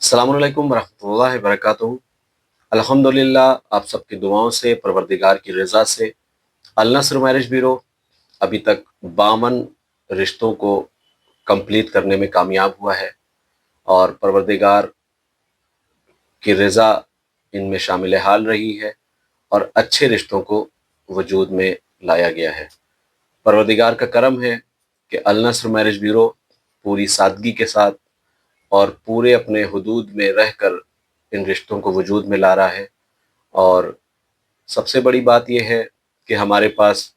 अस्सलामुअलैकुम वरहमतुल्लाहि वबरकातुहू। अल्हम्दुलिल्लाह, आप सबकी दुआओं से, परवरदिगार की रज़ा से अल नस्र मैरिज ब्यूरो अभी तक 52 रिश्तों को कंप्लीट करने में कामयाब हुआ है और परवरदिगार की रज़ा इनमें शामिल हाल रही है और अच्छे रिश्तों को वजूद में लाया गया है। परवरदिगार का करम है कि अल नस्र मैरिज ब्यूरो पूरी सादगी के साथ और पूरे अपने हुदूद में रहकर इन रिश्तों को वजूद में ला रहा है। और सबसे बड़ी बात यह है कि हमारे पास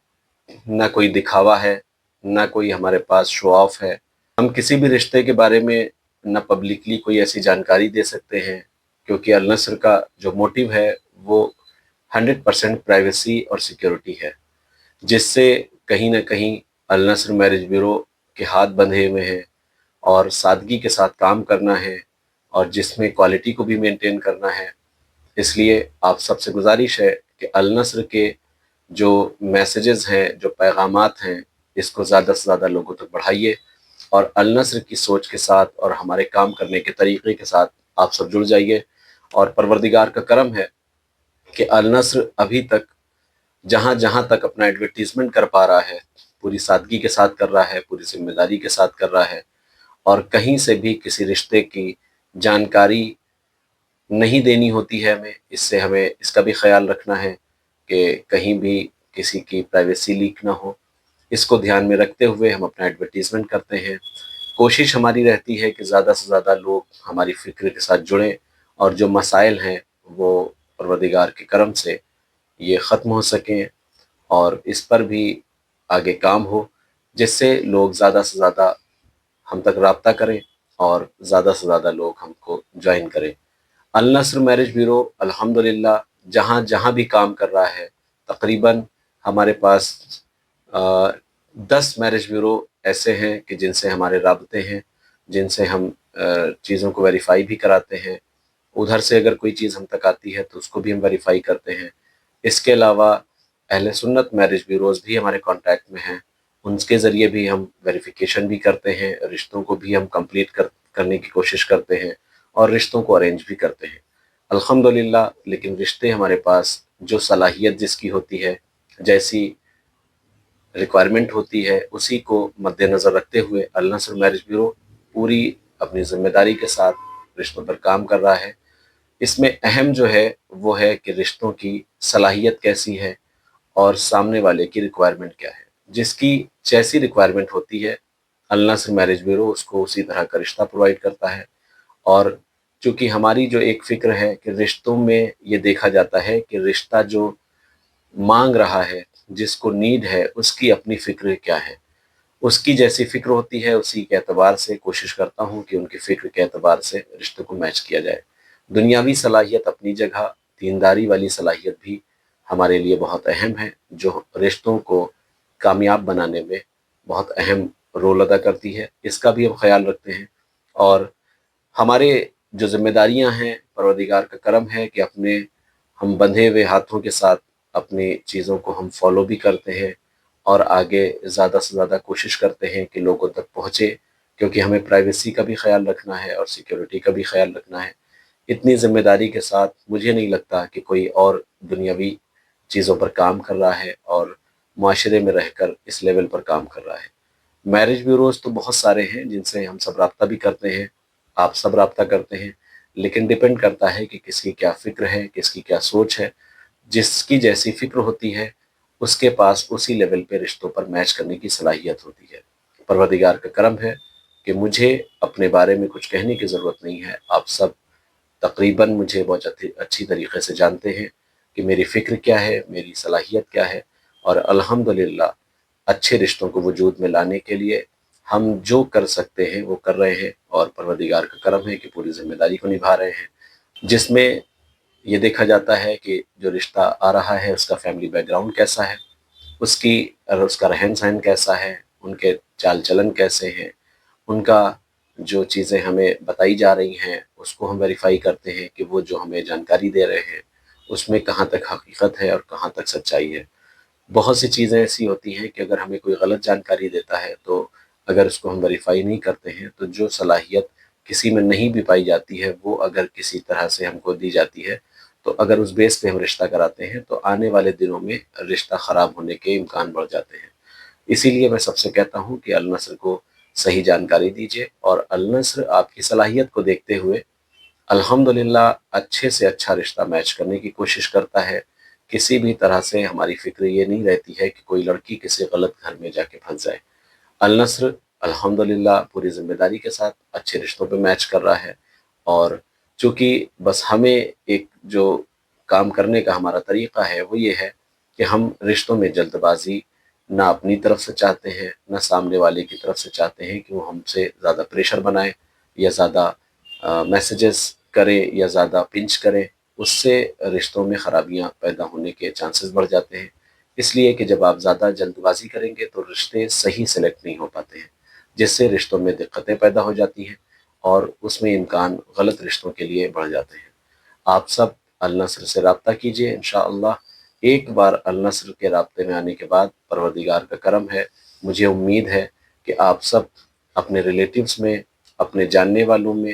ना कोई दिखावा है, ना कोई हमारे पास शो ऑफ है। हम किसी भी रिश्ते के बारे में ना पब्लिकली कोई ऐसी जानकारी दे सकते हैं, क्योंकि अल नस्र का जो मोटिव है वो 100% प्राइवेसी और सिक्योरिटी है, जिससे कहीं ना कहीं अल नस्र मैरिज ब्यूरो के हाथ बंधे हुए हैं और सादगी के साथ काम करना है और जिसमें क्वालिटी को भी मेंटेन करना है। इसलिए आप सबसे गुजारिश है कि अल नस्र के जो मैसेजेस हैं, जो पैगामात हैं, इसको ज़्यादा से ज़्यादा लोगों तक बढ़ाइए और अल नस्र की सोच के साथ और हमारे काम करने के तरीक़े के साथ आप सब जुड़ जाइए। और परवरदिगार का करम है कि अल नस्र अभी तक जहाँ जहाँ तक अपना एडवर्टीज़मेंट कर पा रहा है, पूरी सादगी के साथ कर रहा है, पूरी ज़िम्मेदारी के साथ कर रहा है और कहीं से भी किसी रिश्ते की जानकारी नहीं देनी होती है हमें। इससे हमें इसका भी ख्याल रखना है कि कहीं भी किसी की प्राइवेसी लीक ना हो। इसको ध्यान में रखते हुए हम अपना एडवर्टीज़मेंट करते हैं। कोशिश हमारी रहती है कि ज़्यादा से ज़्यादा लोग हमारी फ़िक्र के साथ जुड़ें और जो मसाइल हैं वो परवरदिगार के करम से ये ख़त्म हो सकें और इस पर भी आगे काम हो, जिससे लोग ज़्यादा से ज़्यादा हम तक राब्ता करें और ज़्यादा से ज़्यादा लोग हमको जॉइन करें। अल नस्र मैरिज ब्यूरो अल्हम्दुलिल्लाह जहाँ जहाँ भी काम कर रहा है, तकरीबन हमारे पास 10 मैरिज ब्यूरो ऐसे हैं कि जिनसे हमारे राब्ते हैं, जिनसे हम चीज़ों को वेरीफाई भी कराते हैं। उधर से अगर कोई चीज़ हम तक आती है तो उसको भी हम वेरीफाई करते हैं। इसके अलावा अहले सुन्नत मैरिज ब्यूरोज़ भी हमारे कॉन्टैक्ट में हैं, उनके ज़रिए भी हम वेरिफिकेशन भी करते हैं, रिश्तों को भी हम कंप्लीट करने की कोशिश करते हैं और रिश्तों को अरेंज भी करते हैं अल्हम्दुलिल्लाह। लेकिन रिश्ते हमारे पास जो सलाहियत जिसकी होती है, जैसी रिक्वायरमेंट होती है, उसी को मद्देनज़र रखते हुए अल नस्र मैरिज ब्यूरो पूरी अपनी ज़िम्मेदारी के साथ रिश्तों पर काम कर रहा है। इसमें अहम जो है वो है कि रिश्तों की सलाहियत कैसी है और सामने वाले की रिक्वायरमेंट क्या है। जिसकी जैसी रिक्वायरमेंट होती है, अल नस्र मैरिज ब्यूरो उसको उसी तरह का रिश्ता प्रोवाइड करता है। और चूँकि हमारी जो एक फ़िक्र है कि रिश्तों में ये देखा जाता है कि रिश्ता जो माँग रहा है, जिसको नीड है, उसकी अपनी फ़िक्र क्या है। उसकी जैसी फ़िक्र होती है, उसी के एतबार से कोशिश करता हूँ कि उनकी फ़िक्र के एतबार से रिश्ते को मैच किया जाए। दुनियावी सलाहियत अपनी जगह, दीनदारी वाली सलाहियत भी हमारे लिए बहुत अहम है, जो रिश्तों को कामयाब बनाने में बहुत अहम रोल अदा करती है। इसका भी हम ख़्याल रखते हैं और हमारे जो ज़िम्मेदारियाँ हैं, परवरदिगार का करम है कि अपने हम बंधे हुए हाथों के साथ अपनी चीज़ों को हम फ़ॉलो भी करते हैं और आगे ज़्यादा से ज़्यादा कोशिश करते हैं कि लोगों तक पहुँचे, क्योंकि हमें प्राइवेसी का भी ख़्याल रखना है और सिक्योरिटी का भी ख़्याल रखना है। इतनी ज़िम्मेदारी के साथ मुझे नहीं लगता कि कोई और दुनियावी चीज़ों पर काम कर रहा है और मुआशरे में रहकर इस लेवल पर काम कर रहा है। मैरिज ब्यूरोज़ तो बहुत सारे हैं जिनसे हम सब राब्ता भी करते हैं, आप सब राब्ता करते हैं, लेकिन डिपेंड करता है कि किसकी क्या फ़िक्र है, किसकी क्या सोच है। जिसकी जैसी फ़िक्र होती है, उसके पास उसी लेवल पे रिश्तों पर मैच करने की सलाहियत होती है। परवरदिगार का करम है कि मुझे अपने बारे में कुछ कहने की ज़रूरत नहीं है। आप सब तकरीबन मुझे बहुत अच्छी अच्छी तरीक़े से जानते हैं कि मेरी फ़िक्र क्या है, मेरी सलाहियत क्या है और अल्हम्दुलिल्लाह अच्छे रिश्तों को वजूद में लाने के लिए हम जो कर सकते हैं वो कर रहे हैं और परवरदिगार का करम है कि पूरी ज़िम्मेदारी को निभा रहे हैं। जिसमें ये देखा जाता है कि जो रिश्ता आ रहा है उसका फैमिली बैकग्राउंड कैसा है, उसकी उसका रहन-सहन कैसा है, उनके चाल-चलन कैसे हैं, उनका जो चीज़ें हमें बताई जा रही हैं उसको हम वेरीफ़ाई करते हैं कि वो जो हमें जानकारी दे रहे हैं उसमें कहाँ तक हकीकत है और कहाँ तक सच्चाई है। बहुत सी चीज़ें ऐसी होती हैं कि अगर हमें कोई गलत जानकारी देता है तो अगर उसको हम वेरीफ़ाई नहीं करते हैं तो जो सलाहियत کسی میں نہیں بھی پائی جاتی ہے، وہ اگر کسی طرح سے ہم کو دی جاتی ہے تو اگر اس بیس پہ ہم رشتہ کراتے ہیں تو آنے والے دنوں میں رشتہ خراب ہونے کے امکان بڑھ جاتے ہیں۔ اسی لیے میں سب سے کہتا ہوں کہ النصر کو صحیح جانکاری دیجیے، اور النصر آپ کی صلاحیت کو دیکھتے ہوئے الحمدللہ اچھے سے اچھا رشتہ میچ کرنے کی کوشش کرتا ہے۔ کسی بھی طرح سے ہماری فکر یہ نہیں رہتی ہے کہ کوئی لڑکی کسی غلط گھر میں جا کے پھنس جائے۔ النصر الحمدللہ پوری ذمہ داری کے ساتھ اچھے رشتوں پہ میچ کر رہا ہے، اور چونکہ بس ہمیں ایک جو کام کرنے کا ہمارا طریقہ ہے وہ یہ ہے کہ ہم رشتوں میں جلد بازی نہ اپنی طرف سے چاہتے ہیں، نہ سامنے والے کی طرف سے چاہتے ہیں کہ وہ ہم سے زیادہ پریشر بنائے یا زیادہ میسیجز کرے یا زیادہ پنچ کرے۔ اس سے رشتوں میں خرابیاں پیدا ہونے کے چانسز بڑھ جاتے ہیں۔ اس لیے کہ جب آپ زیادہ جلد بازی کریں گے تو رشتے صحیح سلیکٹ نہیں ہو پاتے ہیں، جس سے رشتوں میں دقتیں پیدا ہو جاتی ہیں اور اس میں امکان غلط رشتوں کے لیے بڑھ جاتے ہیں۔ آپ سب النصر سے رابطہ کیجئے انشاءاللہ۔ ایک بار النصر کے رابطے میں آنے کے بعد پروردگار کا کرم ہے، مجھے امید ہے کہ آپ سب اپنے ریلیٹیوز میں، اپنے جاننے والوں میں،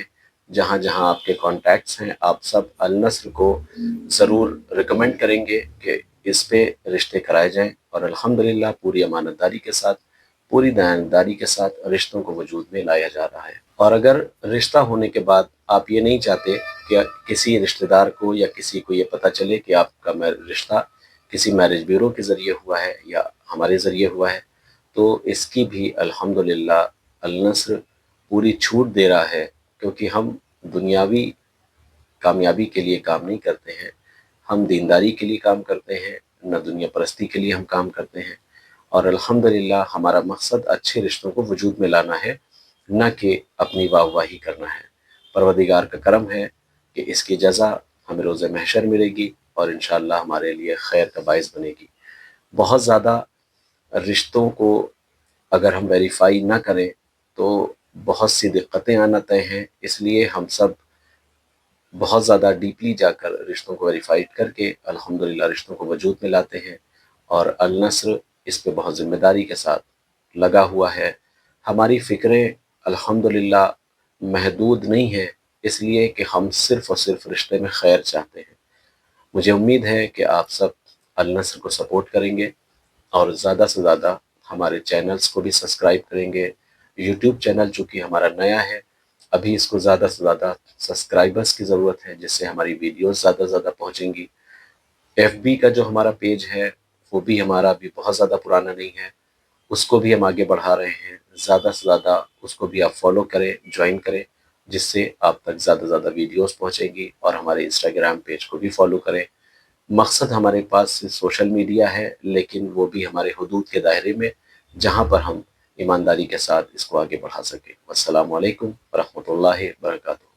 جہاں جہاں آپ کے کانٹیکٹس ہیں، آپ سب النصر کو ضرور ریکمینڈ کریں گے کہ اس پہ رشتے کرائے جائیں، اور الحمدللہ پوری امانت داری کے ساتھ، پوری دیانتداری کے ساتھ رشتوں کو وجود میں لایا جا رہا ہے۔ اور اگر رشتہ ہونے کے بعد آپ یہ نہیں چاہتے کہ کسی رشتہ دار کو یا کسی کو یہ پتہ چلے کہ آپ کا رشتہ کسی میرج بیورو کے ذریعے ہوا ہے یا ہمارے ذریعے ہوا ہے، تو اس کی بھی الحمدللہ النصر پوری چھوٹ دے رہا ہے، کیونکہ ہم دنیاوی کامیابی کے لیے کام نہیں کرتے ہیں، ہم دینداری کے لیے کام کرتے ہیں، نہ دنیا پرستی کے لیے ہم کام کرتے ہیں۔ اور الحمدللہ ہمارا مقصد اچھے رشتوں کو وجود میں لانا ہے، نہ کہ اپنی واہ واہی کرنا ہے۔ پروردگار کا کرم ہے کہ اس کی جزا ہمیں روز محشر ملے گی، اور انشاءاللہ ہمارے لیے خیر کا باعث بنے گی۔ بہت زیادہ رشتوں کو اگر ہم ویریفائی نہ کریں تو بہت سی دقتیں آنا طے ہیں، اس لیے ہم سب بہت زیادہ ڈیپلی جا کر رشتوں کو ویریفائڈ کر کے الحمدللہ رشتوں کو وجود میں لاتے ہیں، اور النصر اس پہ بہت ذمہ داری کے ساتھ لگا ہوا ہے۔ ہماری فکریں الحمدللہ محدود نہیں ہیں، اس لیے کہ ہم صرف اور صرف رشتے میں خیر چاہتے ہیں۔ مجھے امید ہے کہ آپ سب النصر کو سپورٹ کریں گے، اور زیادہ سے زیادہ ہمارے چینلز کو بھی سبسکرائب کریں گے۔ یوٹیوب چینل چونکہ ہمارا نیا ہے، ابھی اس کو زیادہ سے زیادہ سبسکرائبرز کی ضرورت ہے، جس سے ہماری ویڈیوز زیادہ سے زیادہ پہنچیں گی۔ ایف بی کا جو ہمارا پیج ہے وہ بھی ہمارا بھی بہت زیادہ پرانا نہیں ہے، اس کو بھی ہم آگے بڑھا رہے ہیں۔ زیادہ سے زیادہ اس کو بھی آپ فالو کریں، جوائن کریں، جس سے آپ تک زیادہ سے زیادہ ویڈیوز پہنچیں گی، اور ہمارے انسٹاگرام پیج کو بھی فالو کریں۔ مقصد ہمارے پاس سوشل میڈیا ہے، لیکن وہ بھی ہمارے حدود کے دائرے میں، جہاں پر ہم ایمانداری کے ساتھ اس کو آگے بڑھا سکیں۔ السلام علیکم ورحمۃ اللہ وبرکاتہ۔